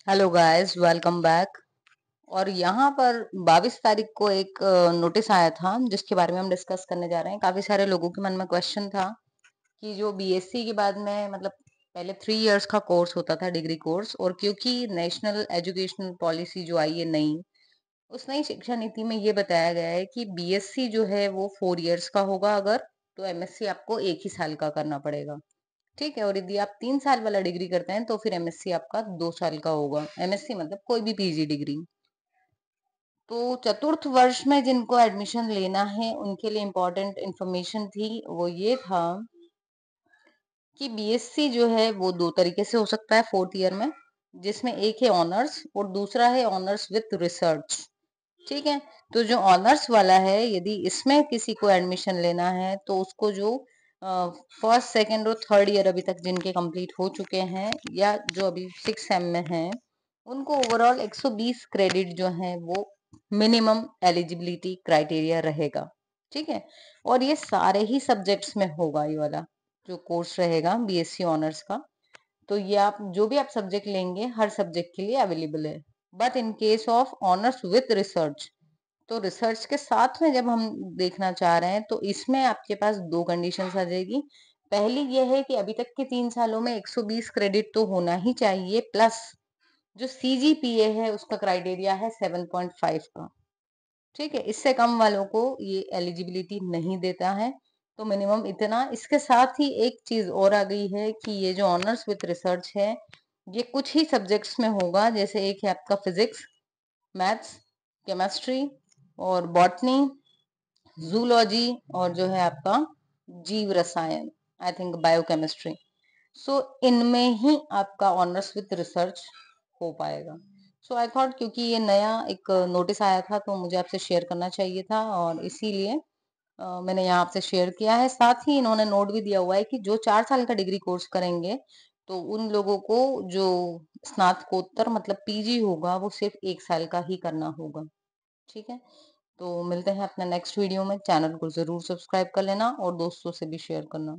Hello guys, welcome back. और यहाँ पर 22 तारीख को एक नोटिस आया था जिसके बारे में हम डिस्कस करने जा रहे हैं। काफी सारे लोगों के मन में क्वेश्चन था कि जो बीएससी के बाद में मतलब पहले 3 इयर्स का कोर्स होता था, डिग्री कोर्स, और क्योंकि नेशनल एजुकेशनल पॉलिसी जो आई है नई, उस नई शिक्षा नीति में ये बताया गया है कि बीएससी जो है वो 4 इयर्स का होगा अगर, तो एमएससी आपको 1 ही साल का करना पड़ेगा। ठीक है। और यदि आप 3 साल वाला डिग्री करते हैं तो फिर एमएससी आपका 2 साल का होगा। एमएससी मतलब कोई भी पीजी डिग्री। तो चतुर्थ वर्ष में जिनको एडमिशन लेना है उनके लिए इम्पोर्टेंट इंफॉर्मेशन थी, वो ये था कि बीएससी जो है वो दो तरीके से हो सकता है 4th ईयर में, जिसमें एक है ऑनर्स और दूसरा है ऑनर्स विथ रिसर्च। ठीक है। तो जो ऑनर्स वाला है, यदि इसमें किसी को एडमिशन लेना है तो उसको जो फर्स्ट सेकंड और थर्ड ईयर अभी तक जिनके कंप्लीट हो चुके हैं या जो अभी 6 सेम में हैं, उनको ओवरऑल 120 क्रेडिट जो है वो मिनिमम एलिजिबिलिटी क्राइटेरिया रहेगा। ठीक है। और ये सारे ही सब्जेक्ट्स में होगा, ये वाला जो कोर्स रहेगा बीएससी ऑनर्स का। तो ये आप जो भी आप सब्जेक्ट लेंगे हर सब्जेक्ट के लिए अवेलेबल है। But in case of honours with research, तो रिसर्च के साथ में जब हम देखना चाह रहे हैं तो इसमें आपके पास दो कंडीशंस आ जाएगी। पहली यह है कि अभी तक के 3 सालों में 120 क्रेडिट तो होना ही चाहिए, प्लस जो सीजीपीए है उसका क्राइटेरिया है 7.5 का। ठीक है। इससे कम वालों को ये एलिजिबिलिटी नहीं देता है। तो मिनिमम इतना। इसके साथ ही एक चीज और आ गई है कि ये जो ऑनर्स विथ रिसर्च है, ये कुछ ही सब्जेक्ट्स में होगा। जैसे एक है आपका फिजिक्स, मैथ्स, केमिस्ट्री और बॉटनी, जूलॉजी, और जो है आपका जीव रसायन, आई थिंक बायोकेमिस्ट्री। सो इनमें ही आपका ऑनर्स विथ रिसर्च हो पाएगा। सो आई थॉट क्योंकि ये नया एक नोटिस आया था तो मुझे आपसे शेयर करना चाहिए था, और इसीलिए मैंने यहाँ आपसे शेयर किया है। साथ ही इन्होंने नोट भी दिया हुआ है कि जो 4 साल का डिग्री कोर्स करेंगे तो उन लोगों को जो स्नातकोत्तर मतलब पीजी होगा वो सिर्फ 1 साल का ही करना होगा। ठीक है। तो मिलते हैं अपने नेक्स्ट वीडियो में। चैनल को जरूर सब्सक्राइब कर लेना और दोस्तों से भी शेयर करना।